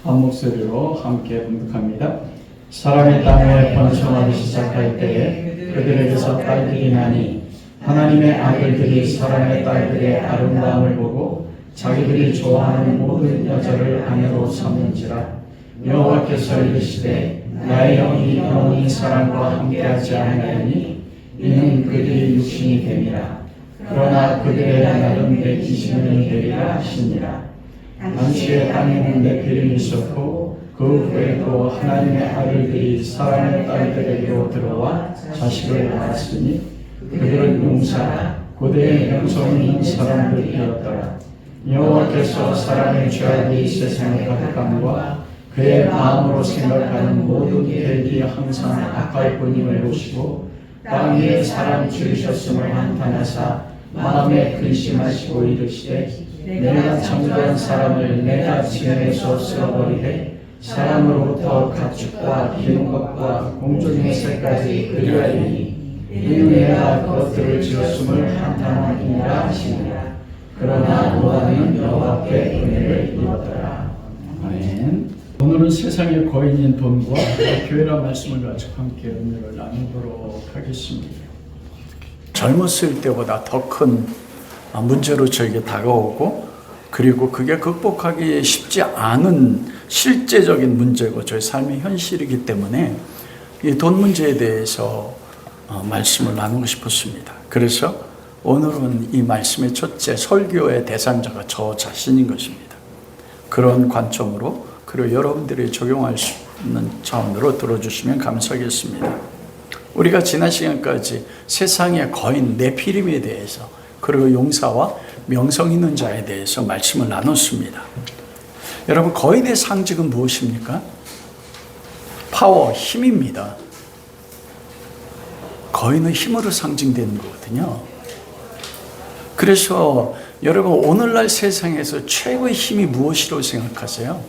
한 목소리로 함께 봉독합니다. 사람의 땅에 번성하기 시작할 때에 그들에게서 딸들이 나니 하나님의 아들들이 사람의 딸들의 아름다움을 보고 자기들이 좋아하는 모든 여자를 아내로 삼는지라. 여호와께서 이르시되 나의 영이 영원히 사람과 함께하지 아니하니 이는 그들이 육신이 됨이라. 그러나 그들의 날은 내 기신이 되리라 하시니라. 당시에 땅에는 네피림이 있었고 그 후에 또 하나님의 아들들이 사람의 딸들에게로 들어와 자식을 낳았으니 그들은 용사라 고대의 명성 있는 사람들이었더라. 여호와께서 사람의 죄악이 세상에 가득함과 그의 마음으로 생각하는 모든 계획이 항상 악할 뿐임을 보시고 땅 위에 사람 지으셨음을 한탄하사 마음에 근심하시고 이르시되 내가 창조한 사람을 내가 지면에서 쓸어버리되 사람으로부터 가축과 기는 것과 공중의 새까지 그리하리니 이는 내가 그것들을 지었음을 한탄하니라 하시니라. 그러나 노아는 여호와께 은혜를 입었더라. 아멘. 오늘은 세상의 거인인 돈과 교회란 말씀을 가지고 함께 은혜를 나누도록 하겠습니다. 젊었을 때보다 더 큰 문제로 저에게 다가오고, 그리고 그게 극복하기 쉽지 않은 실제적인 문제고 저희 삶의 현실이기 때문에 이 돈 문제에 대해서 말씀을 나누고 싶었습니다. 그래서 오늘은 이 말씀의 첫째 설교의 대상자가 저 자신인 것입니다. 그런 관점으로, 그리고 여러분들이 적용할 수 있는 차원으로 들어주시면 감사하겠습니다. 우리가 지난 시간까지 세상의 거인 네피림에 대해서, 그리고 용사와 명성 있는 자에 대해서 말씀을 나눴습니다. 여러분, 거인의 상징은 무엇입니까? 파워, 힘입니다. 거인은 힘으로 상징되는 거거든요. 그래서 여러분, 오늘날 세상에서 최고의 힘이 무엇이라고 생각하세요?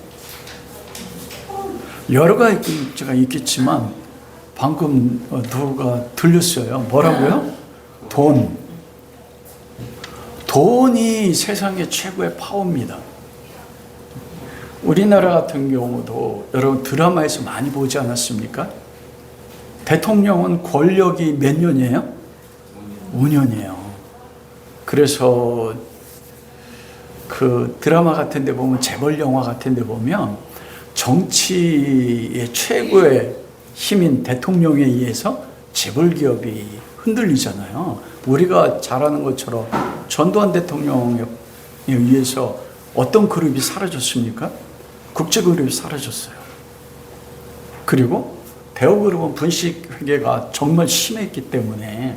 여러 가지가 있겠지만 방금 누가 들렸어요. 뭐라고요? 돈이 세상의 최고의 파워입니다. 우리나라 같은 경우도 여러분 드라마에서 많이 보지 않았습니까? 대통령은 권력이 몇 년이에요? 5년이에요. 그래서 그 드라마 같은 데 보면, 재벌 영화 같은 데 보면 정치의 최고의 힘인 대통령에 의해서 재벌 기업이 흔들리잖아요. 우리가 잘 아는 것처럼 전두환 대통령에 의해서 어떤 그룹이 사라졌습니까? 국제그룹이 사라졌어요. 그리고 대우그룹은 분식회계가 정말 심했기 때문에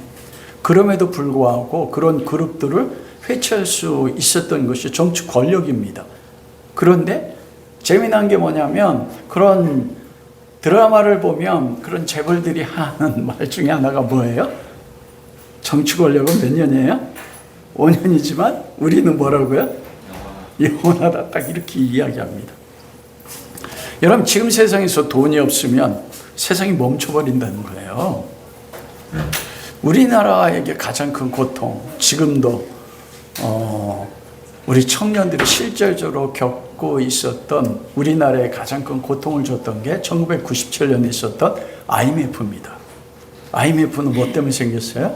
그럼에도 불구하고 그런 그룹들을 회치할 수 있었던 것이 정치 권력입니다. 그런데 재미난 게 뭐냐면, 그런 드라마를 보면 그런 재벌들이 하는 말 중에 하나가 뭐예요? 정치 권력은 몇 년이에요? 5년이지만 우리는 뭐라고요? 영원하다. 딱 이렇게 이야기합니다. 여러분, 지금 세상에서 돈이 없으면 세상이 멈춰버린다는 거예요. 우리나라에게 가장 큰 고통, 지금도 우리 청년들이 실질적으로 겪고 있었던, 우리나라에 가장 큰 고통을 줬던 게 1997년에 있었던 IMF입니다. IMF는 뭐 때문에 생겼어요?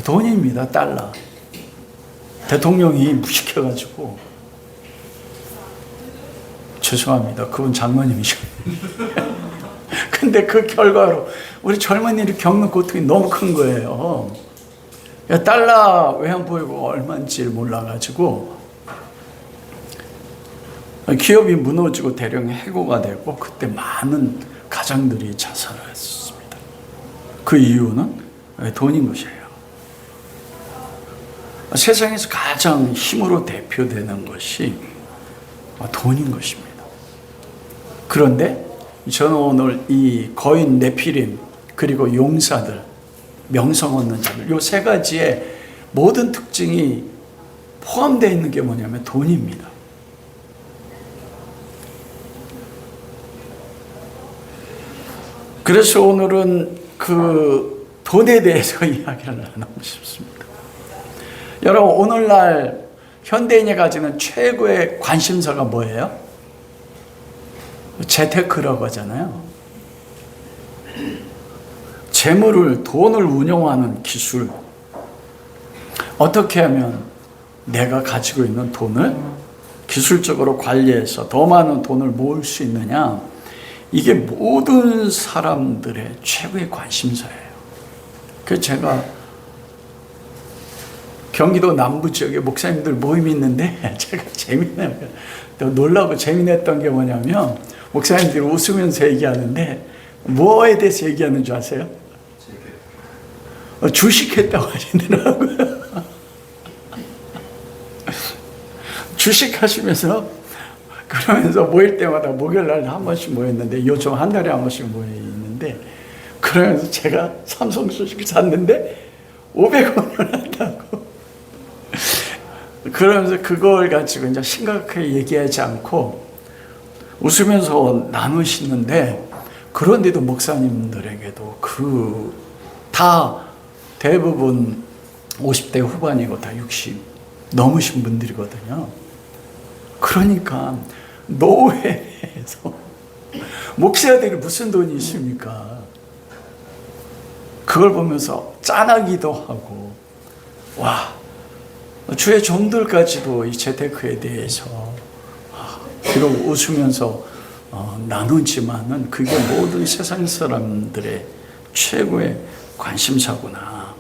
돈입니다. 달러. 대통령이 무식해가지고, 죄송합니다. 그분 장모님이죠. 근데 그 결과로 우리 젊은이들이 겪는 고통이 너무 큰 거예요. 달러 외환 보유고가 얼마인지 몰라가지고 기업이 무너지고 대량 해고가 되고, 그때 많은 가장들이 자살을 했습니다. 그 이유는 돈인 것이에요. 세상에서 가장 힘으로 대표되는 것이 돈인 것입니다. 그런데 저는 오늘 이 거인 네피림, 그리고 용사들, 명성 얻는 자들, 이 세 가지의 모든 특징이 포함되어 있는 게 뭐냐면 돈입니다. 그래서 오늘은 그 돈에 대해서 이야기를 나누고 싶습니다. 여러분, 오늘날 현대인이 가지는 최고의 관심사가 뭐예요? 재테크라고 하잖아요. 재물을, 돈을 운용하는 기술. 어떻게 하면 내가 가지고 있는 돈을 기술적으로 관리해서 더 많은 돈을 모을 수 있느냐. 이게 모든 사람들의 최고의 관심사예요. 그래서 제가 경기도 남부 지역에 목사님들 모임이 있는데 제가 놀라고 재미냈던 게 뭐냐면 목사님들이 웃으면서 얘기하는데 뭐에 대해서 얘기하는 줄 아세요? 주식했다고 하시더라고요. 주식하시면서 그러면서 모일 때마다 목요일날 한 번씩 모였는데 요즘 한 달에 한 번씩 모이는데 그러면서 제가 삼성 주식을 샀는데 500원을 한다고 그러면서 그걸 가지고 이제 심각하게 얘기하지 않고 웃으면서 나누시는데 그런데도 목사님들에게도 다 대부분 50대 후반이고 다 60 넘으신 분들이거든요. 그러니까 노회에서 목사들이 무슨 돈이 있습니까? 그걸 보면서 짠하기도 하고 와 주의 종들까지도 이 재테크에 대해서 비록 웃으면서 나누지만은 그게 모든 세상 사람들의 최고의 관심사구나.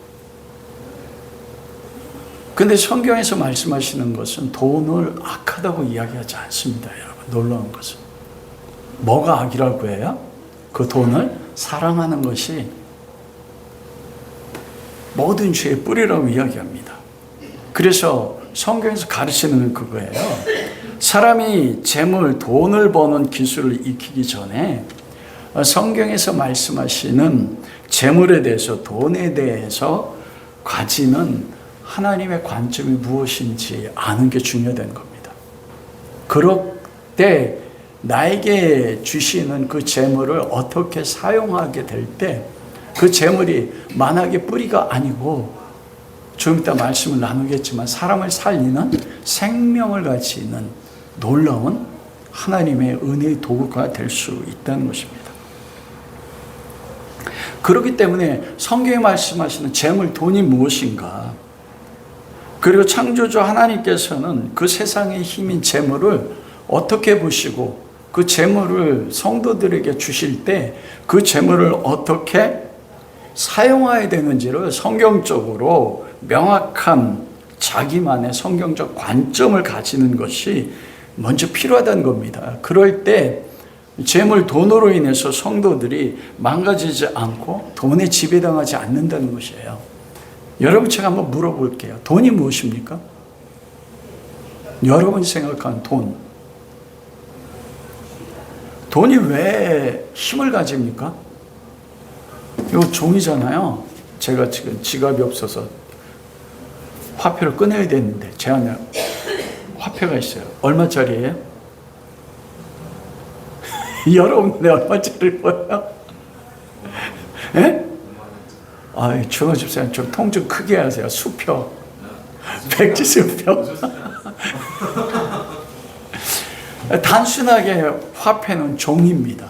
근데 성경에서 말씀하시는 것은 돈을 악하다고 이야기하지 않습니다, 여러분. 놀라운 것은 뭐가 악이라고 해요? 그 돈을 사랑하는 것이 모든 죄의 뿌리라고 이야기합니다. 그래서 성경에서 가르치는 그거예요. 사람이 재물, 돈을 버는 기술을 익히기 전에 성경에서 말씀하시는 재물에 대해서, 돈에 대해서 가지는 하나님의 관점이 무엇인지 아는 게 중요한 겁니다. 그럴 때 나에게 주시는 그 재물을 어떻게 사용하게 될 때 그 재물이 만악의 뿌리가 아니고 좀 이따 말씀을 나누겠지만 사람을 살리는 생명을 가지는 놀라운 하나님의 은혜의 도구가 될 수 있다는 것입니다. 그렇기 때문에 성경에 말씀하시는 재물, 돈이 무엇인가? 그리고 창조주 하나님께서는 그 세상의 힘인 재물을 어떻게 보시고 그 재물을 성도들에게 주실 때 그 재물을 어떻게 사용해야 되는지를 성경적으로 명확한 자기만의 성경적 관점을 가지는 것이 먼저 필요하다는 겁니다. 그럴 때 재물, 돈으로 인해서 성도들이 망가지지 않고 돈에 지배당하지 않는다는 것이에요. 여러분 제가 한번 물어볼게요. 돈이 무엇입니까? 여러분이 생각하는 돈. 돈이 왜 힘을 가집니까? 이거 종이잖아요. 제가 지금 지갑이 없어서 화폐를 꺼내야 되는데 제 안에 화폐가 있어요. 얼마짜리예요? 여러분들 얼마짜리 보여요? 예? 아, 주호 집사님 좀 통 좀 크게 하세요. 수표. 백지 수표. 단순하게 화폐는 종입니다.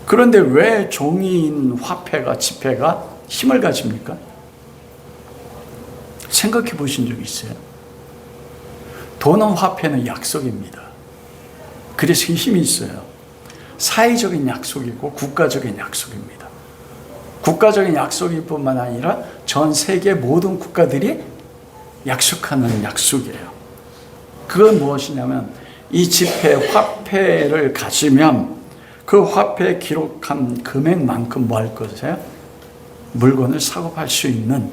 그런데 왜 종이인 화폐가, 지폐가 힘을 가집니까? 생각해 보신 적 있어요? 돈은 화폐는 약속입니다. 그래서 힘이 있어요. 사회적인 약속이고 국가적인 약속입니다. 국가적인 약속일 뿐만 아니라 전 세계 모든 국가들이 약속하는 약속이에요. 그건 무엇이냐면 이 지폐, 화폐를 가지면 그 화폐에 기록한 금액만큼 뭐 할 것이에요? 물건을 사고 팔 수 있는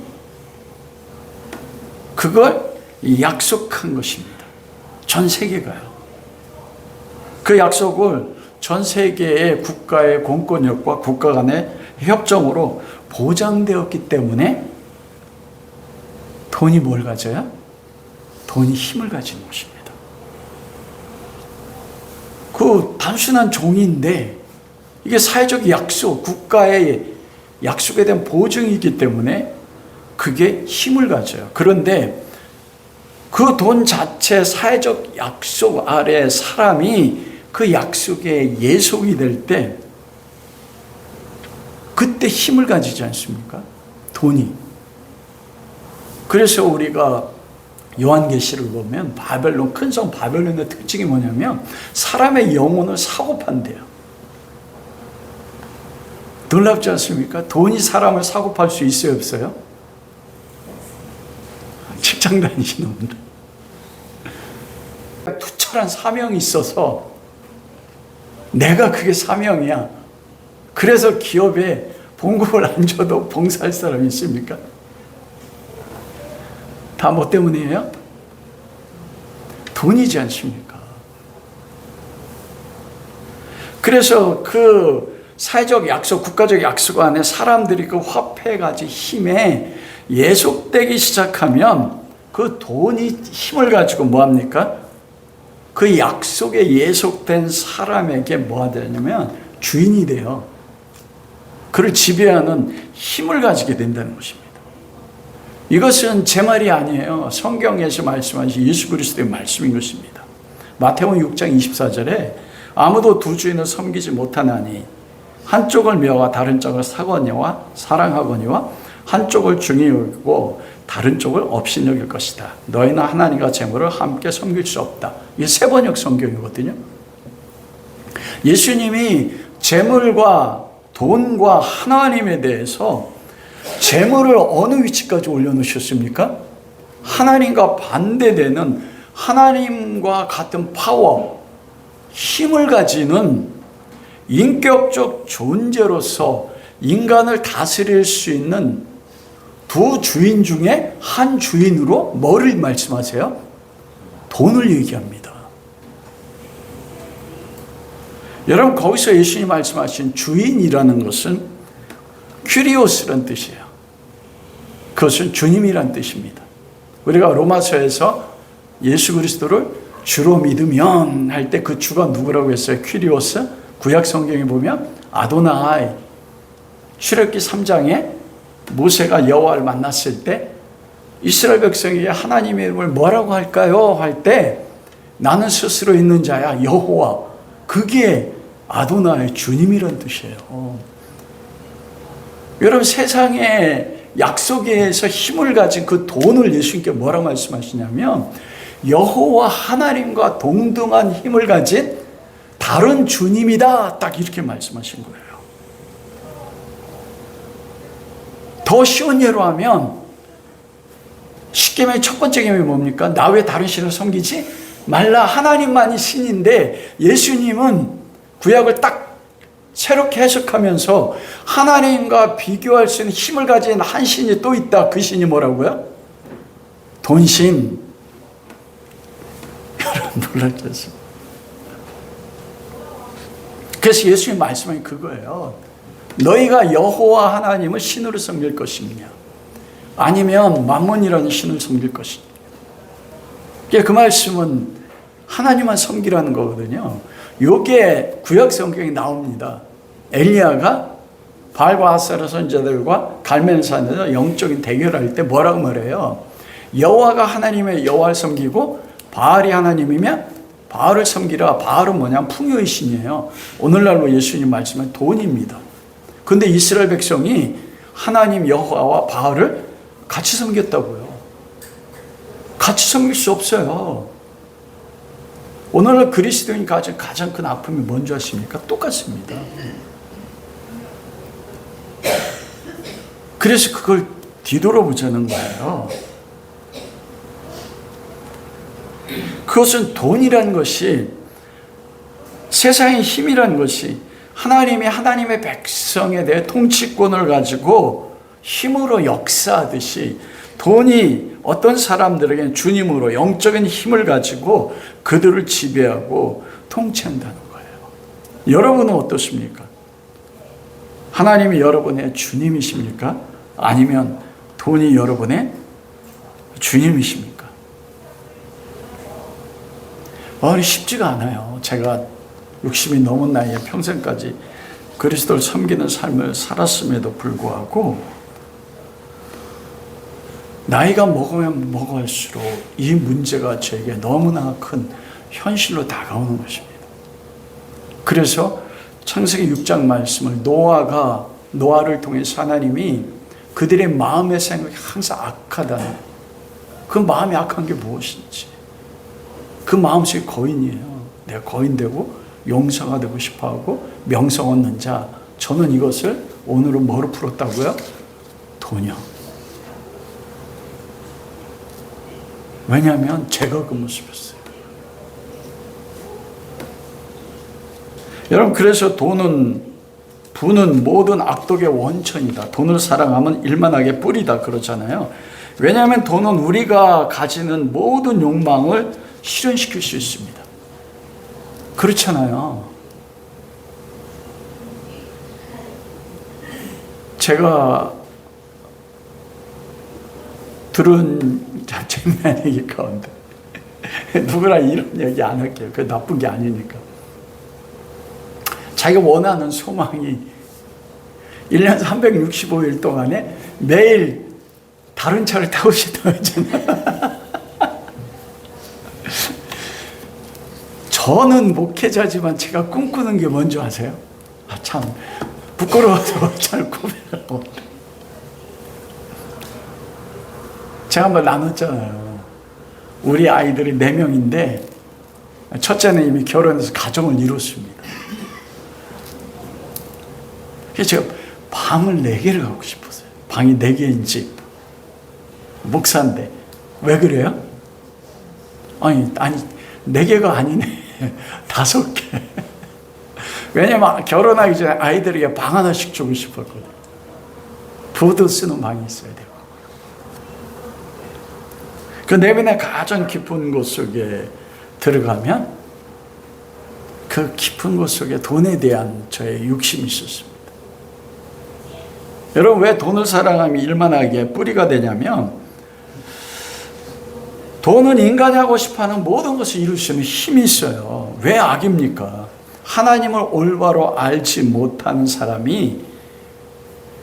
그걸 약속한 것입니다. 전 세계가요. 그 약속을 전 세계의 국가의 공권력과 국가 간의 협정으로 보장되었기 때문에 돈이 뭘 가져요? 돈이 힘을 가지는 것입니다. 그 단순한 종인데 이게 사회적 약속, 국가의 약속에 대한 보증이기 때문에 그게 힘을 가져요. 그런데 그 돈 자체 사회적 약속 아래 사람이 그 약속의 예속이 될 때 그때 힘을 가지지 않습니까? 돈이. 그래서 우리가 요한계시를 보면 바벨론, 큰 성 바벨론의 특징이 뭐냐면 사람의 영혼을 사고 판대요. 놀랍지 않습니까? 돈이 사람을 사고 팔 수 있어요, 없어요? 직장 다니시는 분들. 투철한 사명이 있어서 내가 그게 사명이야. 그래서 기업에 봉급을 안 줘도 봉사할 사람이 있습니까? 다 뭐 때문이에요? 돈이지 않습니까? 그래서 그 사회적 약속, 국가적 약속 안에 사람들이 그 화폐 가지 힘에 예속되기 시작하면 그 돈이 힘을 가지고 뭐합니까? 그 약속에 예속된 사람에게 뭐가 되냐면 주인이 돼요. 그를 지배하는 힘을 가지게 된다는 것입니다. 이것은 제 말이 아니에요. 성경에서 말씀하신 예수 그리스도의 말씀인 것입니다. 마태복음 6장 24절에 아무도 두 주인을 섬기지 못하나니 한쪽을 미워하고 다른 쪽을 사랑하거니와 한쪽을 중히 여기고 다른 쪽을 없이 여길 것이다. 너희는 하나님과 재물을 함께 섬길 수 없다. 이게 세번역 성경이거든요. 예수님이 재물과 돈과 하나님에 대해서 재물을 어느 위치까지 올려놓으셨습니까? 하나님과 반대되는 하나님과 같은 파워, 힘을 가지는 인격적 존재로서 인간을 다스릴 수 있는 두 주인 중에 한 주인으로 뭐를 말씀하세요? 돈을 얘기합니다. 여러분, 거기서 예수님이 말씀하신 주인이라는 것은 큐리오스란 뜻이에요. 그것은 주님이란 뜻입니다. 우리가 로마서에서 예수 그리스도를 주로 믿으면 할 때 그 주가 누구라고 했어요? 큐리오스. 구약 성경에 보면 아도나이. 출애굽기 3장에 모세가 여호와를 만났을 때 이스라엘 백성이 하나님의 이름을 뭐라고 할까요? 할 때 나는 스스로 있는 자야, 여호와. 그게 아도나의 주님이란 뜻이에요. 여러분, 세상의 약속에서 힘을 가진 그 돈을 예수님께 뭐라고 말씀하시냐면 여호와 하나님과 동등한 힘을 가진 다른 주님이다. 딱 이렇게 말씀하신 거예요. 더 쉬운 예로 하면 십계명의 첫 번째 계명이 뭡니까? 나 왜 다른 신을 섬기지 말라. 하나님만이 신인데 예수님은 구약을 딱 새롭게 해석하면서 하나님과 비교할 수 있는 힘을 가진 한 신이 또 있다. 그 신이 뭐라고요? 돈신. 여러분 놀라셨어요. 그래서 예수님 말씀은 그거예요. 너희가 여호와 하나님을 신으로 섬길 것이냐 아니면 만몬이라는 신을 섬길 것이냐. 그 말씀은 하나님만 섬기라는 거거든요. 요게 구약 성경에 나옵니다. 엘리야가 바알과 아세라 선지자들과 갈멜산에서 영적인 대결할 때 뭐라고 말해요? 여호와가 하나님의 여호와를 섬기고 바알이 하나님이면 바알을 섬기라. 바알은 뭐냐? 풍요의 신이에요. 오늘날로 예수님 말씀은 돈입니다. 근데 이스라엘 백성이 하나님 여호와와 바알을 같이 섬겼다고요. 같이 섬길 수 없어요. 오늘날 그리스도인이 가진 가장 큰 아픔이 뭔지 아십니까? 똑같습니다. 그래서 그걸 뒤돌아보자는 거예요. 그것은 돈이라는 것이, 세상의 힘이라는 것이 하나님이 하나님의 백성에 대해 통치권을 가지고 힘으로 역사하듯이 돈이 어떤 사람들에게는 주님으로 영적인 힘을 가지고 그들을 지배하고 통치한다는 거예요. 여러분은 어떻습니까? 하나님이 여러분의 주님이십니까? 아니면 돈이 여러분의 주님이십니까? 쉽지가 않아요. 제가 60이 넘은 나이에 평생까지 그리스도를 섬기는 삶을 살았음에도 불구하고 나이가 먹으면 먹을수록 이 문제가 저에게 너무나 큰 현실로 다가오는 것입니다. 그래서 창세기 6장 말씀을 노아를 통해서 하나님이 그들의 마음의 생각이 항상 악하다는, 그 마음이 악한 게 무엇인지, 그 마음속이 거인이에요. 내가 거인되고 용서가 되고 싶어하고 명성 얻는 자, 저는 이것을 오늘은 뭐로 풀었다고요? 도녀. 왜냐하면 제가 그 모습이었어요. 여러분, 그래서 부는 모든 악독의 원천이다. 돈을 사랑하면 일만하게 뿌리다 그러잖아요. 왜냐하면 돈은 우리가 가지는 모든 욕망을 실현시킬 수 있습니다. 그렇잖아요. 제가 들은 재미난 얘기 가운데 누구랑 이런 얘기 안 할게요. 그게 나쁜 게 아니니까. 자기가 원하는 소망이 1년 365일 동안에 매일 다른 차를 타고 싶다 했잖아요. 저는 목회자지만 제가 꿈꾸는 게 뭔지 아세요? 참 부끄러워서 잘 고백하고. 제가 한번 나눴잖아요. 우리 아이들이 4명인데 첫째는 이미 결혼해서 가정을 이뤘습니다. 그래서 제가 방을 4개를 갖고 싶었어요. 방이 4개인 집. 목사인데. 왜 그래요? 아니 4개가 아니네. 5개. 왜냐면 결혼하기 전에 아이들에게 방 하나씩 주고 싶었거든요. 부도 쓰는 방이 있어야 되고. 그 내면의 가장 깊은 곳 속에 들어가면 그 깊은 곳 속에 돈에 대한 저의 욕심이 있었습니다. 여러분, 왜 돈을 사랑하면 일만하게 뿌리가 되냐면, 돈은 인간이 하고 싶어하는 모든 것을 이룰 수 있는 힘이 있어요. 왜 악입니까? 하나님을 올바로 알지 못하는 사람이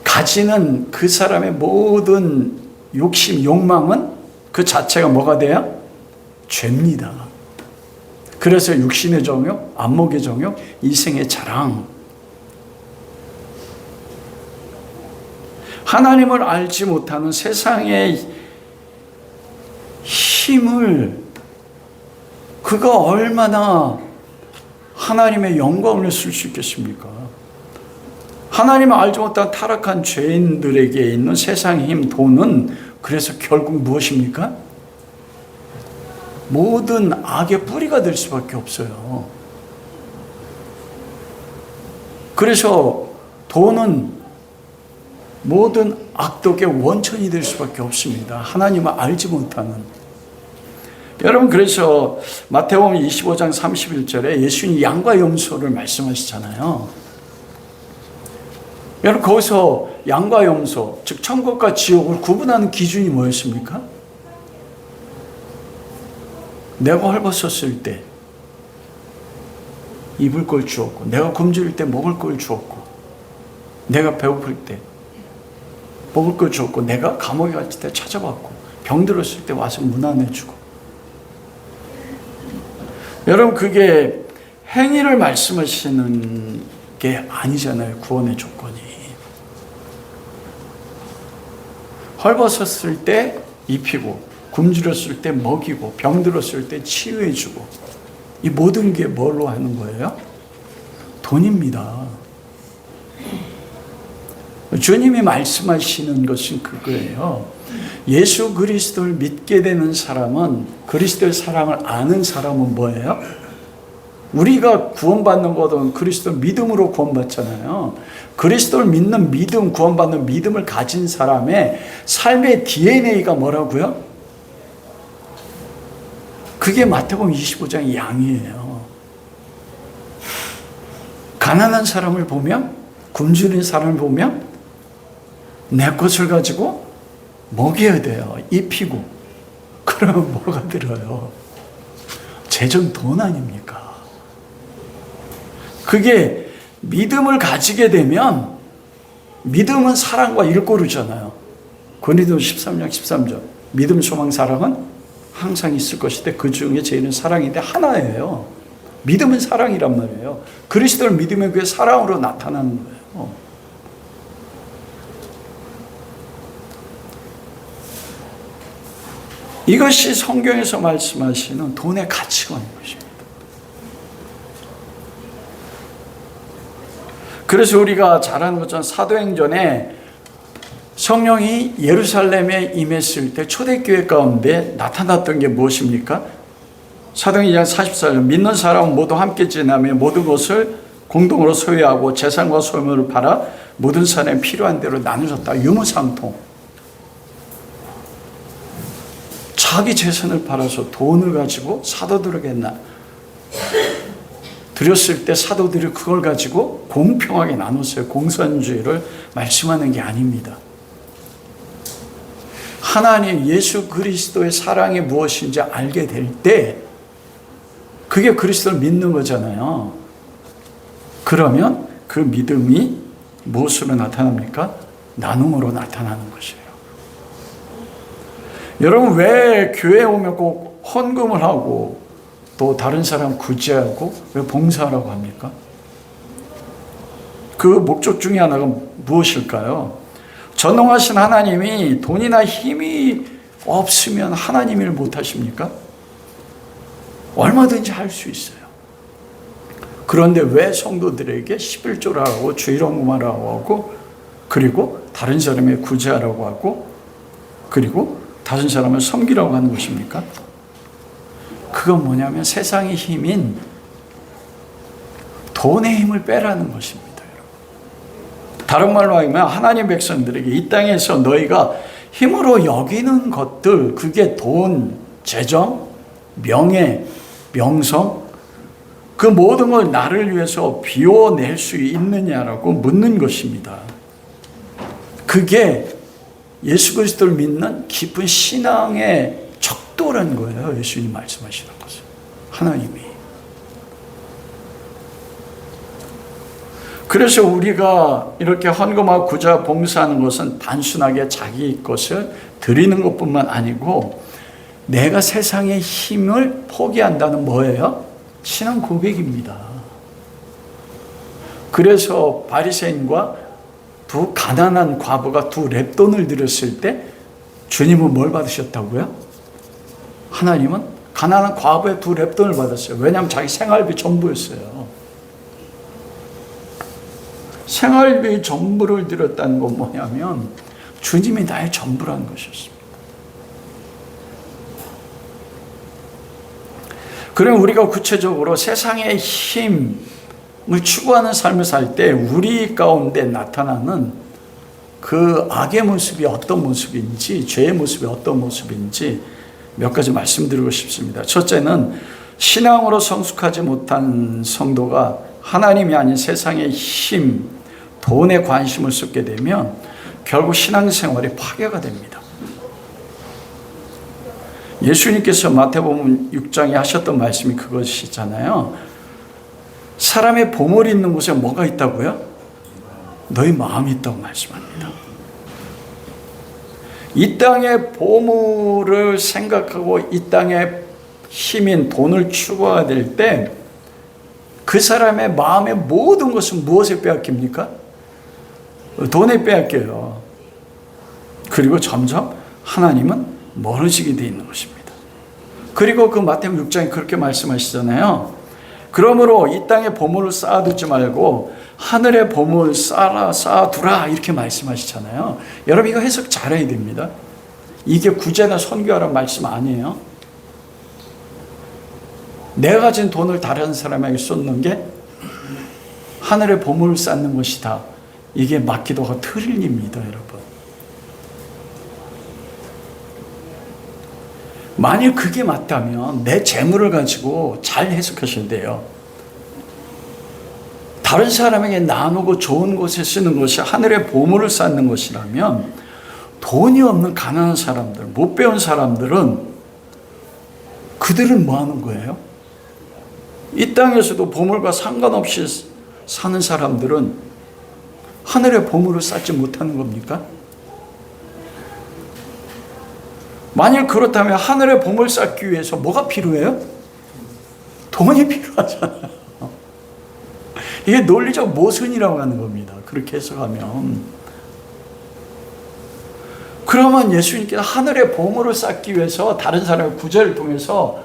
가지는 그 사람의 모든 욕심, 욕망은 그 자체가 뭐가 돼요? 죄입니다. 그래서 육신의 정욕, 안목의 정욕, 이생의 자랑. 하나님을 알지 못하는 세상의 힘을, 그가 얼마나 하나님의 영광을 쓸 수 있겠습니까? 하나님을 알지 못한 타락한 죄인들에게 있는 세상의 힘, 돈은 그래서 결국 무엇입니까? 모든 악의 뿌리가 될 수밖에 없어요. 그래서 돈은 모든 악독의 원천이 될 수밖에 없습니다. 하나님을 알지 못하는. 여러분, 그래서 마태복음 25장 31절에 예수님이 양과 염소를 말씀하시잖아요. 여러분, 거기서 양과 염소, 즉 천국과 지옥을 구분하는 기준이 뭐였습니까? 내가 헐벗었을 때 입을 걸 주었고, 내가 굶주릴 때 먹을 걸 주었고, 내가 배고플 때 먹을 걸 주었고, 내가 감옥에 갇힐 때 찾아봤고, 병들었을 때 와서 문안해주고. 여러분, 그게 행위를 말씀하시는 게 아니잖아요. 구원의 조건이. 헐벗었을 때 입히고, 굶주렸을 때 먹이고, 병들었을 때 치유해주고. 이 모든 게 뭘로 하는 거예요? 돈입니다. 주님이 말씀하시는 것은 그거예요. 예수 그리스도를 믿게 되는 사람은, 그리스도의 사랑을 아는 사람은 뭐예요? 우리가 구원받는 것은 그리스도 믿음으로 구원받잖아요. 그리스도를 믿는 믿음, 구원받는 믿음을 가진 사람의 삶의 DNA가 뭐라고요? 그게 마태복음 25장의 양이에요. 가난한 사람을 보면, 굶주린 사람을 보면 내 것을 가지고 먹여야 돼요. 입히고. 그러면 뭐가 들어요? 재정 돈 아닙니까? 그게 믿음을 가지게 되면, 믿음은 사랑과 일꼬르잖아요. 고린도서 13장 13절. 믿음, 소망, 사랑은 항상 있을 것인데 그 중에 제일은 사랑인데 하나예요. 믿음은 사랑이란 말이에요. 그리스도를 믿으면 그게 사랑으로 나타나는 거예요. 이것이 성경에서 말씀하시는 돈의 가치관인 것입니다. 그래서 우리가 잘 아는 것처럼 사도행전에 성령이 예루살렘에 임했을 때 초대교회 가운데 나타났던 게 무엇입니까? 사도행전 44절 믿는 사람은 모두 함께 지내며 모든 것을 공동으로 소유하고 재산과 소유물을 팔아 모든 사람에 필요한 대로 나누셨다. 유무상통. 자기 재산을 팔아서 돈을 가지고 사도들에게 드렸을 때 사도들이 그걸 가지고 공평하게 나눴어요. 공산주의를 말씀하는 게 아닙니다. 하나님 예수 그리스도의 사랑이 무엇인지 알게 될 때 그게 그리스도를 믿는 거잖아요. 그러면 그 믿음이 무엇으로 나타납니까? 나눔으로 나타나는 것이에요. 여러분 왜 교회에 오면 꼭 헌금을 하고 또 다른 사람 구제하고 왜 봉사하라고 합니까? 그 목적 중에 하나가 무엇일까요? 전능하신 하나님이 돈이나 힘이 없으면 하나님 일 못하십니까? 얼마든지 할 수 있어요. 그런데 왜 성도들에게 11조를 하고 주일헌금하라고 하고 그리고 다른 사람의 구제하라고 하고 그리고 다른 사람을 섬기라고 하는 것입니까? 그건 뭐냐면 세상의 힘인 돈의 힘을 빼라는 것입니다. 다른 말로 하면 하나님 백성들에게 이 땅에서 너희가 힘으로 여기는 것들 그게 돈, 재정, 명예, 명성 그 모든 걸 나를 위해서 비워낼 수 있느냐라고 묻는 것입니다. 그게 예수 그리스도를 믿는 깊은 신앙의 척도라는 거예요. 예수님 말씀하시는 것은. 하나님이. 그래서 우리가 이렇게 헌금하고 구제와 봉사하는 것은 단순하게 자기 것을 드리는 것뿐만 아니고 내가 세상의 힘을 포기한다는 뭐예요? 신앙 고백입니다. 그래서 바리새인과 두 가난한 과부가 두 렙돈을 드렸을 때 주님은 뭘 받으셨다고요? 하나님은 가난한 과부의 두 렙돈을 받았어요. 왜냐하면 자기 생활비 전부였어요. 생활비 전부를 드렸다는 건 뭐냐면 주님이 나의 전부라는 것이었습니다. 그럼 우리가 구체적으로 세상의 힘을 추구하는 삶을 살 때 우리 가운데 나타나는 그 악의 모습이 어떤 모습인지 죄의 모습이 어떤 모습인지 몇 가지 말씀드리고 싶습니다. 첫째는 신앙으로 성숙하지 못한 성도가 하나님이 아닌 세상의 힘, 돈에 관심을 쏟게 되면 결국 신앙생활이 파괴가 됩니다. 예수님께서 마태복음 6장에 하셨던 말씀이 그것이잖아요. 사람의 보물이 있는 곳에 뭐가 있다고요? 너희 마음이 있다고 말씀합니다. 이 땅의 보물을 생각하고 이 땅의 힘인 돈을 추구해야 될 때 그 사람의 마음의 모든 것은 무엇에 빼앗깁니까? 돈에 빼앗겨요. 그리고 점점 하나님은 멀어지게 되어 있는 것입니다. 그리고 그 마태복음 6장에 그렇게 말씀하시잖아요. 그러므로 이 땅에 보물을 쌓아두지 말고 하늘의 보물 쌓아두라 이렇게 말씀하시잖아요. 여러분 이거 해석 잘해야 됩니다. 이게 구제나 선교하라는 말씀 아니에요. 내가 가진 돈을 다른 사람에게 쏟는 게 하늘의 보물을 쌓는 것이다. 이게 막기도가 틀립니다, 여러분. 만일 그게 맞다면 내 재물을 가지고 잘 해석하셔야 돼요. 다른 사람에게 나누고 좋은 곳에 쓰는 것이 하늘의 보물을 쌓는 것이라면 돈이 없는 가난한 사람들, 못 배운 사람들은 그들은 뭐 하는 거예요? 이 땅에서도 보물과 상관없이 사는 사람들은 하늘의 보물을 쌓지 못하는 겁니까? 만일 그렇다면 하늘의 보물 쌓기 위해서 뭐가 필요해요? 돈이 필요하잖아요. 이게 논리적 모순이라고 하는 겁니다. 그렇게 해석하면. 그러면 예수님께서 하늘의 보물을 쌓기 위해서 다른 사람의 구제를 통해서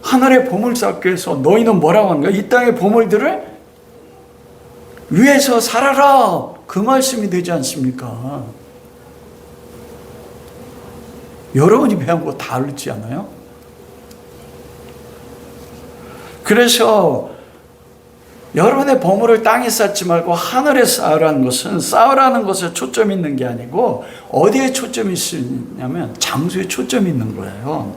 하늘의 보물을 쌓기 위해서 너희는 뭐라고 하는 거야? 이 땅의 보물들을 위해서 살아라. 그 말씀이 되지 않습니까? 여러분이 배운 거 다르지 않아요? 그래서 여러분의 보물을 땅에 쌓지 말고 하늘에 쌓으라는 것은 쌓으라는 것에 초점이 있는 게 아니고 어디에 초점이 있냐면 장소에 초점이 있는 거예요.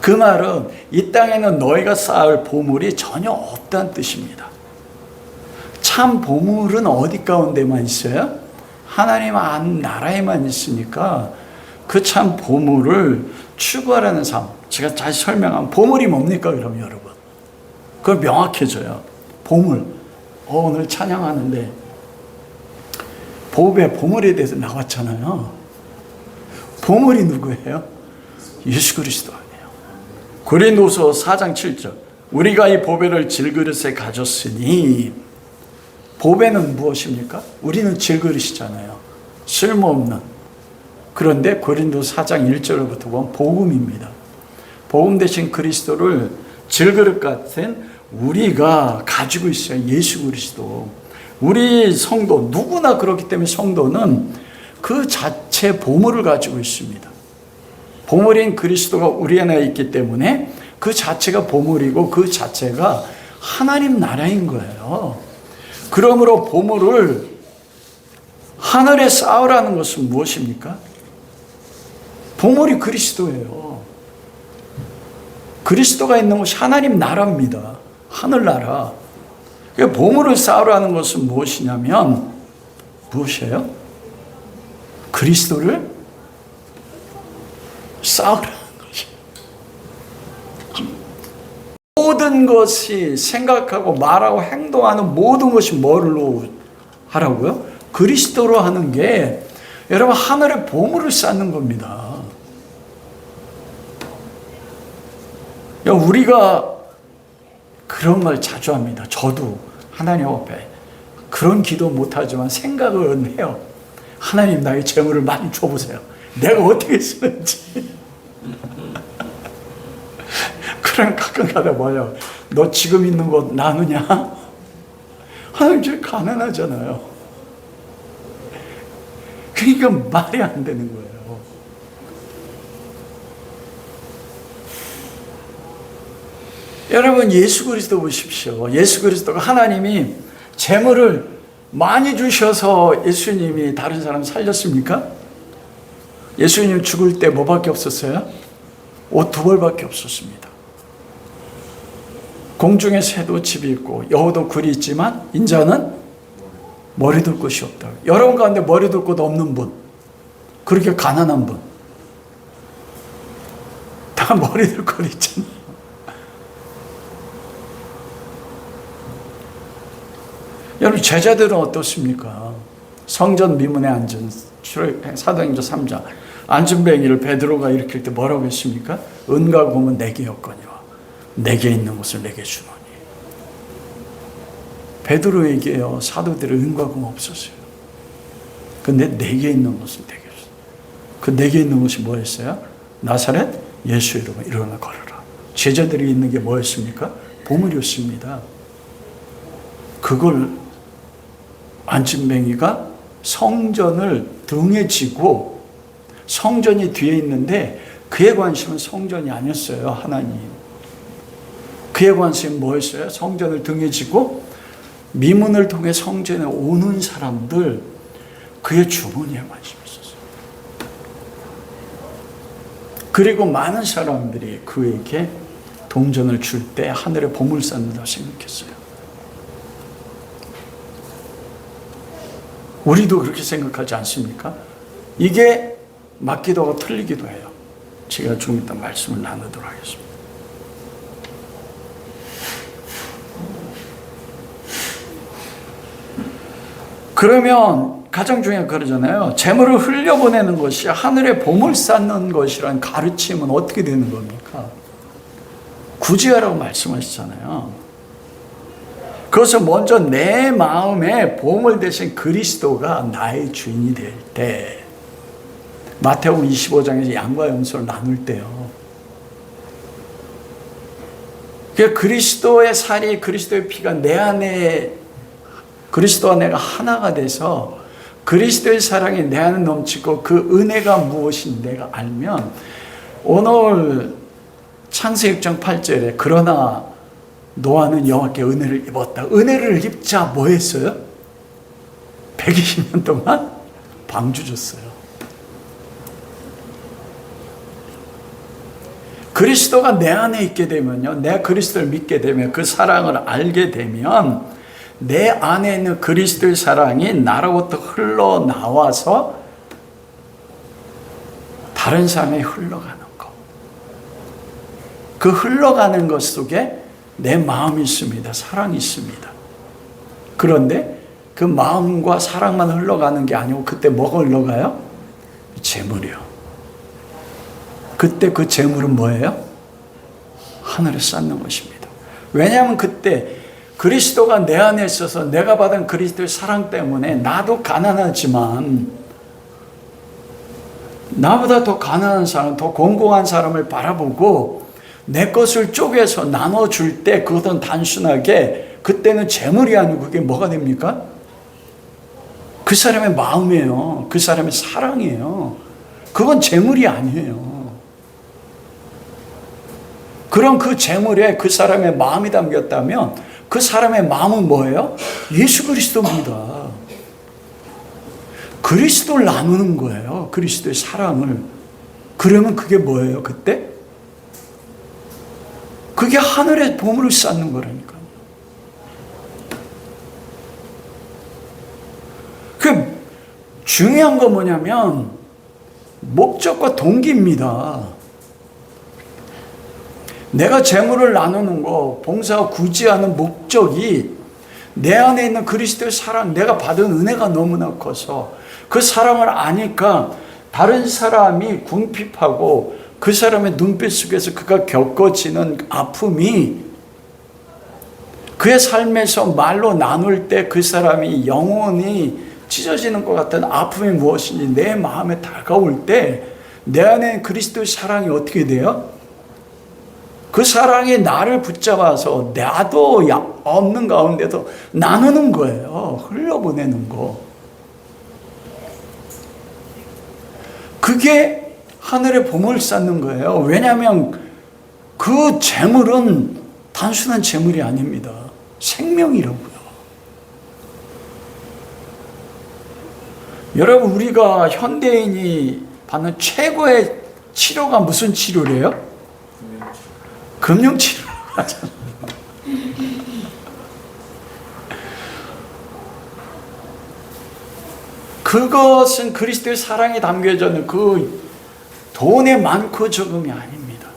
그 말은 이 땅에는 너희가 쌓을 보물이 전혀 없다는 뜻입니다. 참 보물은 어디 가운데만 있어요? 하나님 안 나라에만 있으니까 그 참 보물을 추구하라는 삶. 제가 다시 설명하면 보물이 뭡니까 그럼 여러분? 그걸 명확해져요. 보물. 오늘 찬양하는데 보배 보물에 대해서 나왔잖아요. 보물이 누구예요? 예수 그리스도 아니에요. 고린도서 4장 7절. 우리가 이 보배를 질그릇에 가졌으니 보배는 무엇입니까? 우리는 질그릇이잖아요. 쓸모없는. 그런데 고린도 4장 1절부터 보면 복음입니다. 복음 대신 그리스도를 질그릇 같은 우리가 가지고 있어요. 예수 그리스도. 우리 성도 누구나 그렇기 때문에 성도는 그 자체 보물을 가지고 있습니다. 보물인 그리스도가 우리 안에 있기 때문에 그 자체가 보물이고 그 자체가 하나님 나라인 거예요. 그러므로 보물을 하늘에 쌓으라는 것은 무엇입니까? 보물이 그리스도예요. 그리스도가 있는 곳이 하나님 나라입니다. 하늘나라. 보물을 쌓으라는 것은 무엇이냐면 무엇이에요? 그리스도를 쌓으라는 것이에요. 모든 것이 생각하고 말하고 행동하는 모든 것이 뭘로 하라고요? 그리스도로 하는 게 여러분 하늘의 보물을 쌓는 겁니다. 우리가 그런 말 자주 합니다. 저도 하나님 앞에 그런 기도 못하지만 생각은 해요. 하나님 나의 재물을 많이 줘보세요. 내가 어떻게 쓰는지. 그럼 가끔가다 뭐예요? 너 지금 있는 것 나누냐? 하나님 제일 가난하잖아요. 그러니까 말이 안 되는 거예요. 여러분 예수 그리스도 보십시오. 예수 그리스도가 하나님이 재물을 많이 주셔서 예수님이 다른 사람 살렸습니까? 예수님 죽을 때 뭐밖에 없었어요? 옷 2벌밖에 없었습니다. 공중에 새도 집이 있고 여우도 굴이 있지만 인자는 머리 둘 곳이 없다. 여러분 가운데 머리 둘 곳 없는 분, 그렇게 가난한 분, 다 머리 둘 곳 있잖아요. 여러분 제자들은 어떻습니까? 성전 미문에 앉은 사도행전 3장 안진뱅이를 베드로가 일으킬 때 뭐라고 했습니까? 은과 금은 내게 없거니와 내게 있는 것을 내게 주노니. 베드로에게요 사도들의 은과 금 없었어요. 근데 내게 있는 것을 내게 줬어요. 그 내게 있는 것이 뭐였어요? 나사렛 예수 이름으로 일어나 걸어라. 제자들이 있는 게 뭐였습니까? 보물이었습니다. 그걸 안진뱅이가 성전을 등에 지고 성전이 뒤에 있는데 그의 관심은 성전이 아니었어요. 하나님. 그의 관심은 뭐였어요? 성전을 등에 지고 미문을 통해 성전에 오는 사람들, 그의 주머니에 관심이 있었어요. 그리고 많은 사람들이 그에게 동전을 줄 때 하늘에 보물 쌓는다고 생각했어요. 우리도 그렇게 생각하지 않습니까? 이게 맞기도 하고 틀리기도 해요. 제가 좀 이따 말씀을 나누도록 하겠습니다. 그러면 가장 중요한 그러잖아요. 재물을 흘려보내는 것이 하늘에 보물 쌓는 것이란 가르침은 어떻게 되는 겁니까? 구제하라고 말씀하시잖아요. 그것은 먼저 내 마음에 보물 대신 그리스도가 나의 주인이 될 때, 마태복음 25장에서 양과 염소를 나눌 때요. 그리스도의 살이, 그리스도의 피가 내 안에, 그리스도와 내가 하나가 돼서 그리스도의 사랑이 내 안에 넘치고 그 은혜가 무엇인지 내가 알면, 오늘 창세기 6장 8절에 그러나 노아는 여호와께 은혜를 입었다. 은혜를 입자 뭐 했어요? 120년 동안 방주 줬어요. 그리스도가 내 안에 있게 되면요, 내가 그리스도를 믿게 되면, 그 사랑을 알게 되면 내 안에 있는 그리스도의 사랑이 나로부터 흘러나와서 다른 사람에 흘러가는 것. 그 흘러가는 것 속에 내 마음이 있습니다. 사랑이 있습니다. 그런데 그 마음과 사랑만 흘러가는 게 아니고 그때 뭐가 흘러가요? 재물이요. 그때 그 재물은 뭐예요? 하늘에 쌓는 것입니다. 왜냐하면 그때 그리스도가 내 안에 있어서 내가 받은 그리스도의 사랑 때문에 나도 가난하지만 나보다 더 가난한 사람, 더 공공한 사람을 바라보고 내 것을 쪼개서 나눠줄 때, 그것은 단순하게 그때는 재물이 아니고 그게 뭐가 됩니까? 그 사람의 마음이에요. 그 사람의 사랑이에요. 그건 재물이 아니에요. 그럼 그 재물에 그 사람의 마음이 담겼다면 그 사람의 마음은 뭐예요? 예수 그리스도입니다. 그리스도를 나누는 거예요. 그리스도의 사랑을. 그러면 그게 뭐예요? 그때? 그게 하늘의 보물을 쌓는 거라니까요. 그 중요한 건 뭐냐면 목적과 동기입니다. 내가 재물을 나누는 거, 봉사와 구제하는 목적이 내 안에 있는 그리스도의 사랑, 내가 받은 은혜가 너무나 커서 그 사랑을 아니까 다른 사람이 궁핍하고 그 사람의 눈빛 속에서 그가 겪어지는 아픔이 그의 삶에서 말로 나눌 때 그 사람이 영혼이 찢어지는 것 같은 아픔이 무엇인지 내 마음에 다가올 때 내 안에 그리스도의 사랑이 어떻게 돼요? 그 사랑이 나를 붙잡아서 나도 없는 가운데도 나누는 거예요. 흘려보내는 거. 그게 하늘의 보물을 쌓는 거예요. 왜냐하면 그 재물은 단순한 재물이 아닙니다. 생명이라고요. 여러분, 우리가 현대인이 받는 최고의 치료가 무슨 치료래요? 금융치료를 하잖아요. 그것은 그리스도의 사랑이 담겨져 있는 그 돈의 많고 적음이 아닙니다.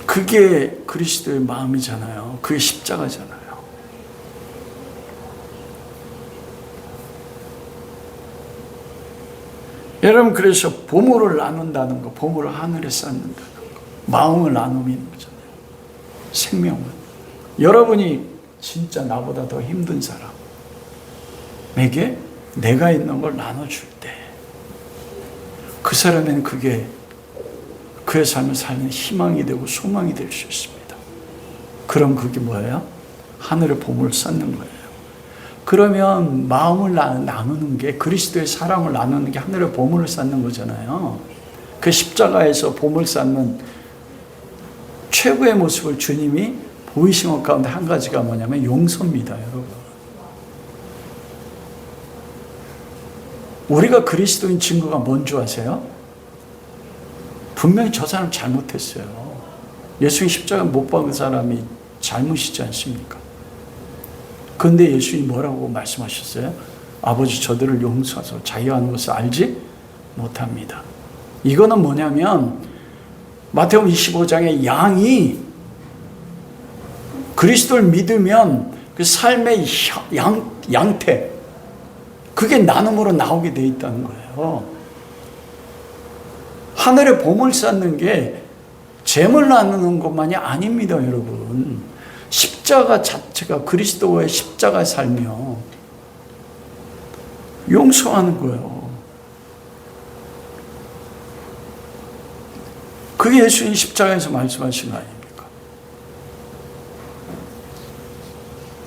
그게 그리스도의 마음이잖아요. 그게 십자가잖아요. 여러분, 그래서 보물을 나눈다는 거, 보물을 하늘에 쌓는다는 거, 마음을 나누는 거잖아요. 생명을. 여러분이 진짜 나보다 더 힘든 사람에게 내가 있는 걸 나눠줄 때 그 사람에는 그게 그의 삶을 살는 희망이 되고 소망이 될 수 있습니다. 그럼 그게 뭐예요? 하늘의 보물을 쌓는 거예요. 그러면 마음을 나누는 게, 그리스도의 사랑을 나누는 게 하늘의 보물을 쌓는 거잖아요. 그 십자가에서 보물 쌓는 최고의 모습을 주님이 보이신 것 가운데 한 가지가 뭐냐면 용서입니다, 여러분. 우리가 그리스도인 증거가 뭔지 아세요? 분명히 저 사람 잘못했어요. 예수님 십자가 못 박은 사람이 잘못이지 않습니까? 그런데 예수님이 뭐라고 말씀하셨어요? 아버지, 저들을 용서하소. 자기가 하는 것을 알지 못합니다. 이거는 뭐냐면 마태복음 25장의 양이 그리스도를 믿으면 그 삶의 양태, 그게 나눔으로 나오게 돼 있다는 거예요. 하늘에 보물 쌓는 게 재물 나누는 것만이 아닙니다, 여러분. 십자가 자체가 그리스도의 십자가 살며 용서하는 거예요. 그게 예수님 십자가에서 말씀하신 거 아닙니까?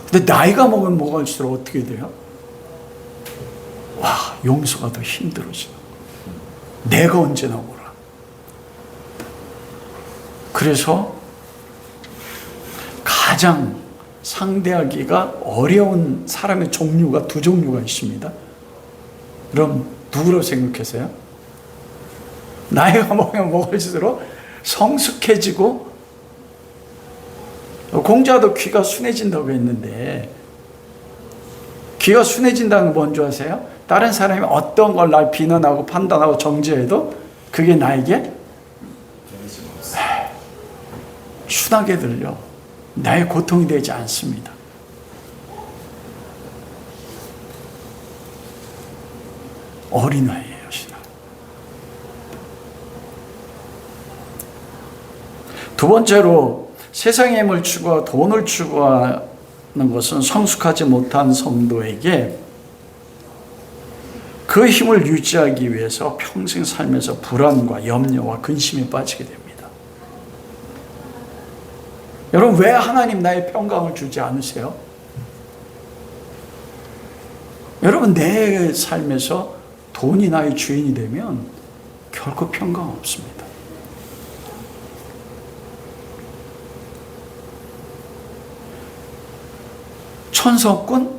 근데 나이가 먹으면 먹을수록 어떻게 돼요? 와, 용서가 더 힘들어지는 거예요. 내가 언제나 오라. 그래서 가장 상대하기가 어려운 사람의 종류가 두 종류가 있습니다. 그럼 누구로 생각하세요? 나이가 먹으면 먹을수록 성숙해지고, 공자도 귀가 순해진다고 했는데, 귀가 순해진다는 건 뭔지 아세요? 다른 사람이 어떤 걸 날 비난하고 판단하고 정죄해도 그게 나에게 순하게 들려. 나의 고통이 되지 않습니다. 어린아이예요, 신앙. 두 번째로 세상의 힘을 추구하고 돈을 추구하는 것은 성숙하지 못한 성도에게 그 힘을 유지하기 위해서 평생 삶에서 불안과 염려와 근심에 빠지게 됩니다. 여러분, 왜 하나님 나의 평강을 주지 않으세요? 여러분, 내 삶에서 돈이 나의 주인이 되면 결코 평강 없습니다. 천석군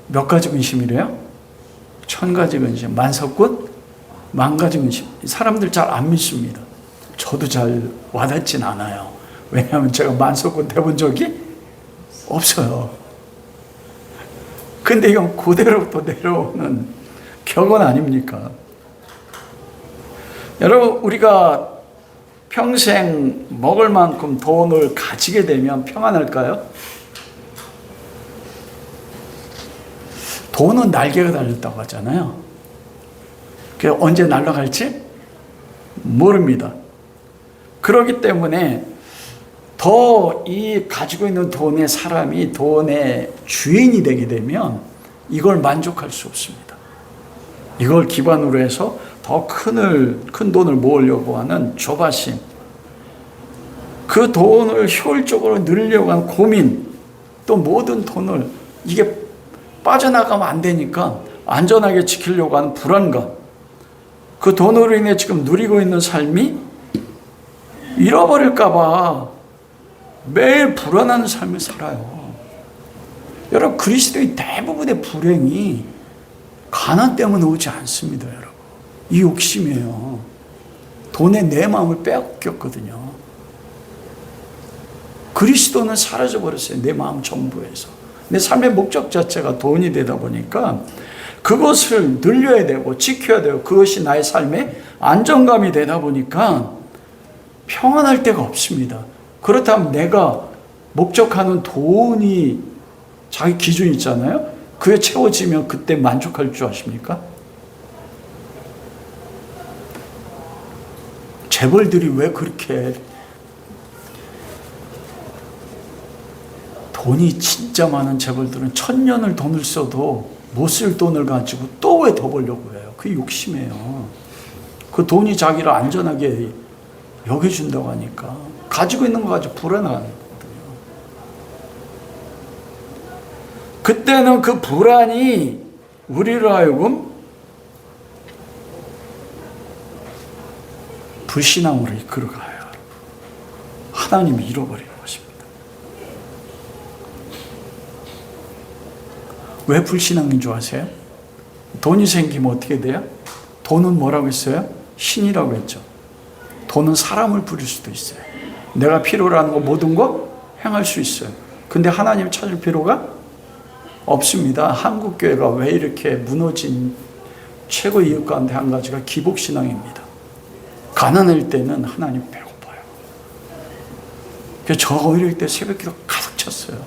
몇 가지 근심이래요? 1000가지 근심. 만석군 만가지 근심. 사람들 잘 안 믿습니다. 저도 잘 와닿진 않아요. 왜냐하면 제가 만석군 돼본 적이 없어요. 근데 이건 그대로부터 내려오는 격언 아닙니까? 여러분, 우리가 평생 먹을 만큼 돈을 가지게 되면 평안할까요? 돈은 날개가 달렸다고 하잖아요. 그게 언제 날아갈지 모릅니다. 그렇기 때문에 더 이 가지고 있는 돈의 사람이 돈의 주인이 되게 되면 이걸 만족할 수 없습니다. 이걸 기반으로 해서 더 큰 돈을 모으려고 하는 조바심, 그 돈을 효율적으로 늘리려고 하는 고민, 또 모든 돈을 이게 빠져나가면 안 되니까 안전하게 지키려고 하는 불안감, 그 돈으로 인해 지금 누리고 있는 삶이 잃어버릴까 봐 매일 불안한 삶을 살아요. 여러분, 그리스도의 대부분의 불행이 가난 때문에 오지 않습니다, 여러분. 이 욕심이에요. 돈에 내 마음을 빼앗겼거든요. 그리스도는 사라져버렸어요, 내 마음 전부에서. 내 삶의 목적 자체가 돈이 되다 보니까 그것을 늘려야 되고 지켜야 되고, 그것이 나의 삶의 안정감이 되다 보니까 평안할 데가 없습니다. 그렇다면 내가 목적하는 돈이 자기 기준이 있잖아요. 그게 채워지면 그때 만족할 줄 아십니까? 재벌들이 왜 그렇게 돈이 진짜 많은 재벌들은 1000년을 돈을 써도 못 쓸 돈을 가지고 또 왜 더 벌려고 해요? 그게 욕심이에요. 그 돈이 자기를 안전하게 여겨준다고 하니까 가지고 있는 거 가지고 불안하거든요. 그때는 그 불안이 우리로 하여금 불신앙으로 이끌어가요. 하나님이 잃어버리는 것입니다. 왜 불신앙인 줄 아세요? 돈이 생기면 어떻게 돼요? 돈은 뭐라고 했어요? 신이라고 했죠. 돈은 사람을 부릴 수도 있어요. 내가 필요로 하는 거 모든 거 행할 수 있어요. 근데 하나님 찾을 필요가 없습니다. 한국교회가 왜 이렇게 무너진 최고 이유 가운데 한 가지가 기복신앙입니다. 가난할 때는 하나님 배고파요. 그래서 저 어릴 때 새벽기도 가득 찼어요.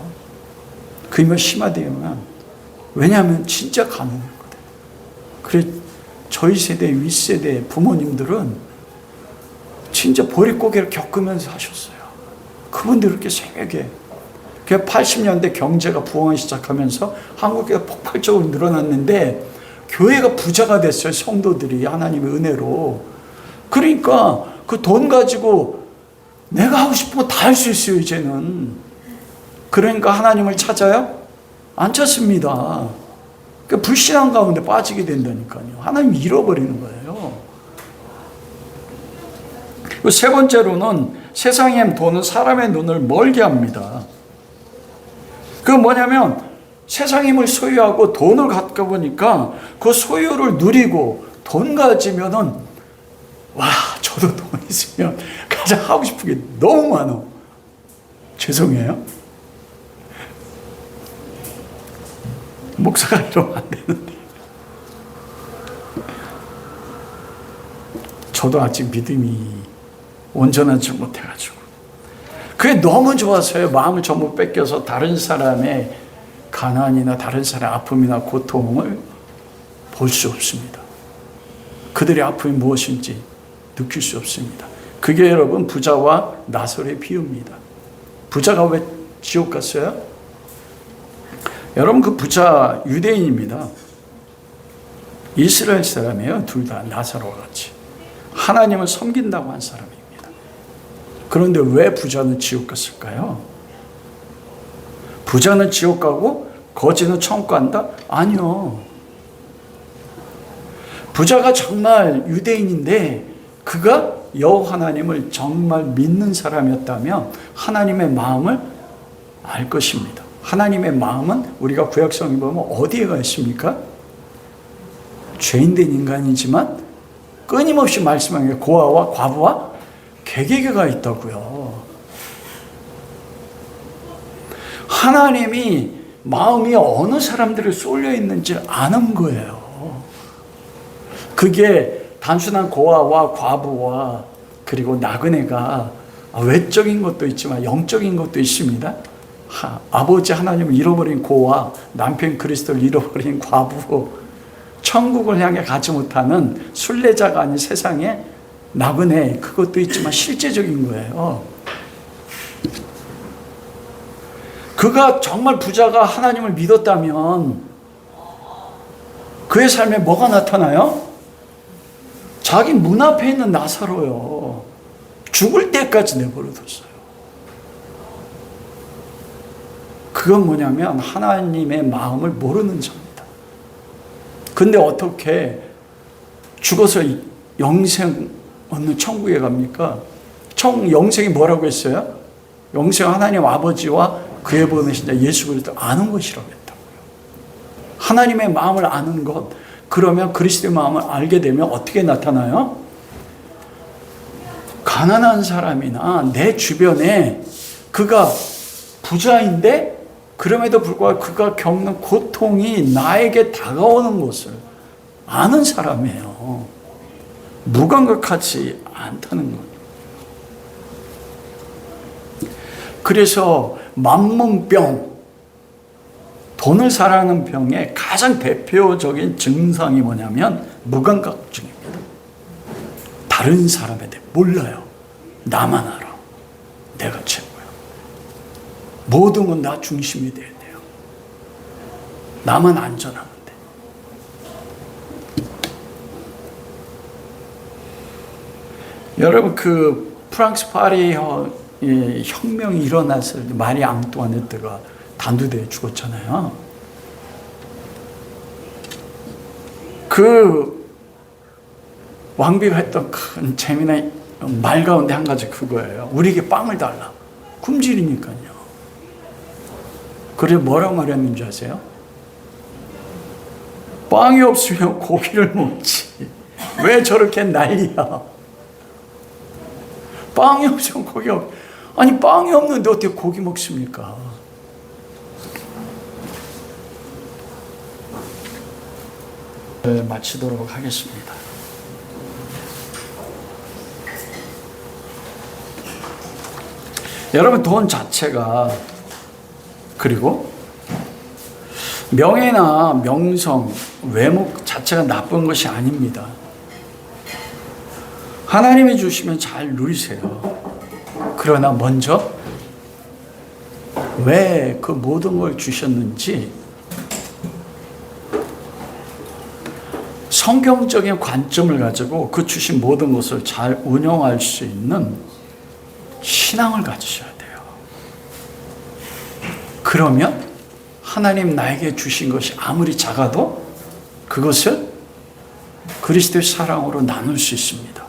그러면 심화되면, 왜냐하면 진짜 가난했거든요. 그래 저희 세대, 윗세대 부모님들은 진짜 보릿고개를 겪으면서 하셨어요. 그분들 이렇게 새벽에 80년대 경제가 부흥하기 시작하면서 한국에가 폭발적으로 늘어났는데 교회가 부자가 됐어요. 성도들이 하나님의 은혜로. 그러니까 그 돈 가지고 내가 하고 싶은 거 다 할 수 있어요 이제는. 그러니까 하나님을 찾아요? 안 찾습니다. 그러니까 불신앙 가운데 빠지게 된다니까요. 하나님 잃어버리는 거예요. 세 번째로는 세상의 돈은 사람의 눈을 멀게 합니다. 그건 뭐냐면 세상의 힘을 소유하고 돈을 갖다 보니까 그 소유를 누리고 돈 가지면은 와 저도 돈 있으면 가장 하고 싶은 게 너무 많아. 죄송해요. 목사가 이러면 안 되는데. 저도 아직 믿음이 온전하지 못해가지고 그게 너무 좋아서요. 마음을 전부 뺏겨서 다른 사람의 가난이나 다른 사람의 아픔이나 고통을 볼 수 없습니다. 그들의 아픔이 무엇인지 느낄 수 없습니다. 그게 여러분 부자와 나설의 비유입니다. 부자가 왜 지옥 갔어요? 여러분 그 부자 유대인입니다. 이스라엘 사람이에요. 둘 다 나사로와 같이 하나님을 섬긴다고 한 사람입니다. 그런데 왜 부자는 지옥 갔을까요? 부자는 지옥 가고 거지는 천국 간다? 아니요. 부자가 정말 유대인인데 그가 여호와 하나님을 정말 믿는 사람이었다면 하나님의 마음을 알 것입니다. 하나님의 마음은 우리가 구약성에 보면 어디에가 있습니까? 죄인된 인간이지만 끊임없이 말씀하는 게 고아와 과부와 개개가 있다고요. 하나님이 마음이 어느 사람들을 쏠려 있는지 아는 거예요. 그게 단순한 고아와 과부와 그리고 나그네가 외적인 것도 있지만 영적인 것도 있습니다. 아버지 하나님을 잃어버린 고아, 남편 그리스도를 잃어버린 과부, 천국을 향해 가지 못하는 순례자가 아닌 세상에 나그네, 그것도 있지만 실제적인 거예요. 그가 정말 부자가 하나님을 믿었다면 그의 삶에 뭐가 나타나요? 자기 문 앞에 있는 나사로요. 죽을 때까지 내버려뒀어요. 그건 뭐냐면 하나님의 마음을 모르는 자입니다. 근데 어떻게 죽어서 영생 얻는 천국에 갑니까? 영생이 뭐라고 했어요? 영생 하나님 아버지와 그에 보내신 예수 그리스도 아는 것이라고 했다고요. 하나님의 마음을 아는 것, 그러면 그리스도의 마음을 알게 되면 어떻게 나타나요? 가난한 사람이나 내 주변에 그가 부자인데 그럼에도 불구하고 그가 겪는 고통이 나에게 다가오는 것을 아는 사람이에요. 무감각하지 않다는 것. 그래서 만문병, 돈을 사랑하는 병의 가장 대표적인 증상이 뭐냐면 무감각증입니다. 다른 사람에 대해 몰라요. 나만 알아. 내가 최고야. 모든 건 나 중심이 돼야 돼요. 나만 안전하면 돼. 여러분 그 프랑스 파리 혁명이 일어났을 때 마리 앙뚜아네트가 단두대에 죽었잖아요. 그 왕비가 했던 큰 재미난 말 가운데 한 가지 그거예요. 우리에게 빵을 달라. 굶주리니까요. 그래 뭐라고 말했는지 아세요? 빵이 없으면 고기를 먹지. 왜 저렇게 난리야? 빵이 없으면 고기 없. 아니 빵이 없는데 어떻게 고기 먹습니까? 네, 마치도록 하겠습니다. 여러분 돈 자체가 그리고 명예나 명성, 외모 자체가 나쁜 것이 아닙니다. 하나님이 주시면 잘 누리세요. 그러나 먼저 왜 그 모든 걸 주셨는지 성경적인 관점을 가지고 그 주신 모든 것을 잘 운영할 수 있는 신앙을 가지셔야 돼요. 그러면 하나님 나에게 주신 것이 아무리 작아도 그것을 그리스도의 사랑으로 나눌 수 있습니다.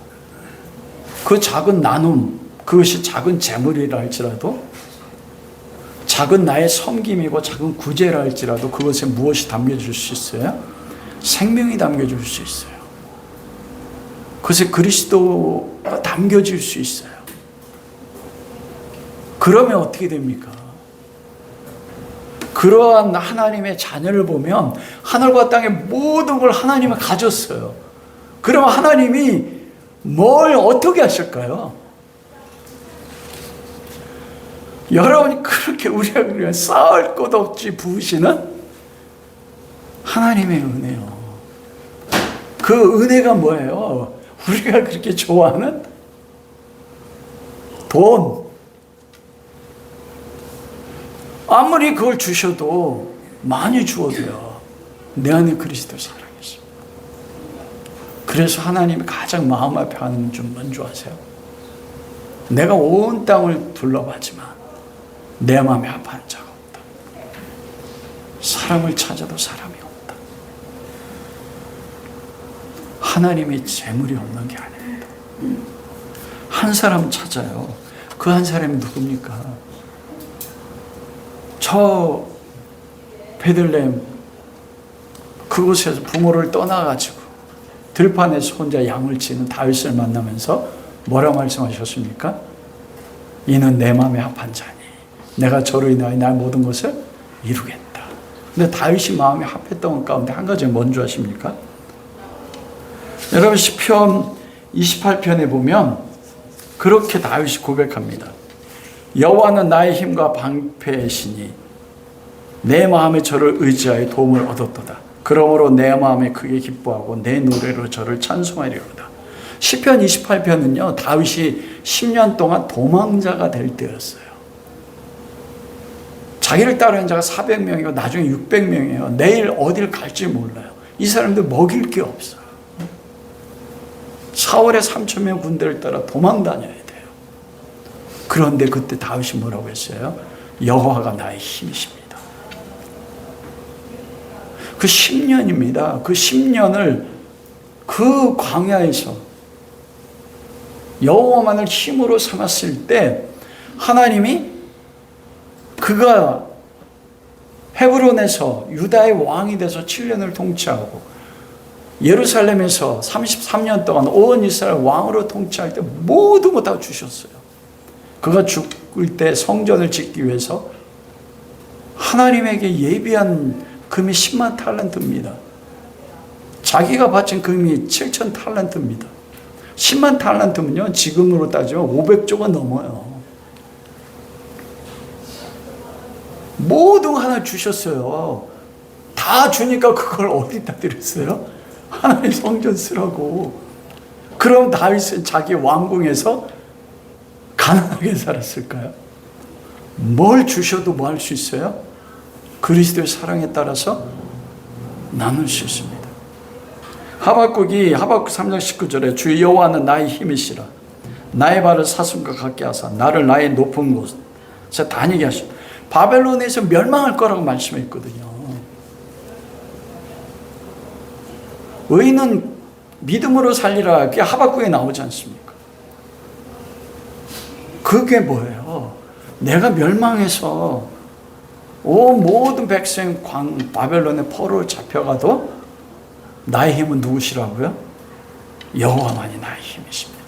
그 작은 나눔, 그것이 작은 재물이라 할지라도, 작은 나의 섬김이고 작은 구제라 할지라도 그것에 무엇이 담겨줄 수 있어요? 생명이 담겨줄 수 있어요. 그것에 그리스도가 담겨질 수 있어요. 그러면 어떻게 됩니까? 그러한 하나님의 자녀를 보면 하늘과 땅의 모든 걸 하나님은 가졌어요. 그러면 하나님이 뭘 어떻게 하실까요? 여러분이 그렇게 우리가 쌓을 것 없이 부으시는 하나님의 은혜요. 그 은혜가 뭐예요? 우리가 그렇게 좋아하는 돈. 아무리 그걸 주셔도, 많이 주어도요, 내 안에 그리스도 사랑이 있습니다. 그래서 하나님이 가장 마음 앞에 하는 줄 뭔지 아세요? 내가 온 땅을 둘러봤지만 내 마음에 아파하는 자가 없다. 사람을 찾아도 사람이 없다. 하나님이 재물이 없는 게 아닙니다. 한 사람 찾아요. 그 한 사람이 누굽니까? 저 베들레헴 그곳에서 부모를 떠나가지고 들판에서 혼자 양을 치는 다윗을 만나면서 뭐라 말씀하셨습니까? 이는 내 마음에 합한 자니 내가 저로 인하여 나의 모든 것을 이루겠다. 근데 다윗이 마음에 합했던 것 가운데 한 가지가 뭔지 아십니까? 여러분 시편 28편에 보면 그렇게 다윗이 고백합니다. 여호와는 나의 힘과 방패이시니 내 마음에 저를 의지하여 도움을 얻었도다. 그러므로 내 마음에 크게 기뻐하고 내 노래로 저를 찬송하리로다. 시편 28편은요 다윗이 10년 동안 도망자가 될 때였어요. 자기를 따르는 자가 400명이고 나중에 600명이에요. 내일 어딜 갈지 몰라요. 이 사람들 먹일 게 없어요. 사울의 3,000명 군대를 따라 도망 다녀야 돼요. 그런데 그때 다윗이 뭐라고 했어요? 여호와가 나의 힘이십니다. 그 10년입니다. 그 10년을 그 광야에서 여호와만을 힘으로 삼았을 때 하나님이 그가 헤브론에서 유다의 왕이 돼서 7년을 통치하고 예루살렘에서 33년 동안 온 이스라엘 왕으로 통치할 때 모든 것 다 주셨어요. 그가 죽을 때 성전을 짓기 위해서 하나님에게 예비한 금이 10만 탈란트입니다. 자기가 바친 금이 7천 탈란트입니다. 10만 탈란트면요 지금으로 따지면 500조가 넘어요. 모든 거 하나 주셨어요. 다 주니까 그걸 어디다 드렸어요? 하나님 성전 쓰라고. 그럼 다윗은 자기 왕궁에서 가난하게 살았을까요? 뭘 주셔도 뭐 할 수 있어요? 그리스도의 사랑에 따라서 나눌 수 있습니다. 하박국 3장 19절에 주 여호와는 나의 힘이시라 나의 발을 사슴과 같게 하사 나를 나의 높은 곳에 다니게 하시고 바벨론에서 멸망할 거라고 말씀했거든요. 의인은 믿음으로 살리라 그게 하박국에 나오지 않습니까? 그게 뭐예요? 내가 멸망해서 온 모든 백성 바벨론의 포로로 잡혀가도 나의 힘은 누구시라고요? 여호와만이 나의 힘이십니다.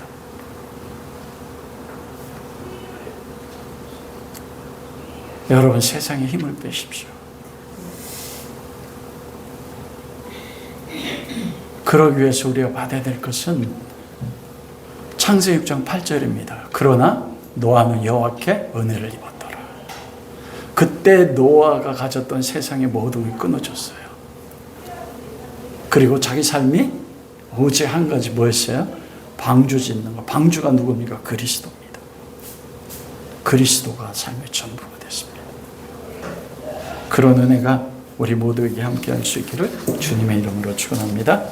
여러분 세상에 힘을 빼십시오. 그러기 위해서 우리가 받아야 될 것은 창세기 6장 8절입니다. 그러나 노아는 여호와께 은혜를 입었더라. 그때 노아가 가졌던 세상의 모든 게 끊어졌어요. 그리고 자기 삶이 오직 한 가지 뭐였어요? 방주 짓는 거. 방주가 누굽니까? 그리스도입니다. 그리스도가 삶의 전부가 됐습니다. 그런 은혜가 우리 모두에게 함께할 수 있기를 주님의 이름으로 축원합니다.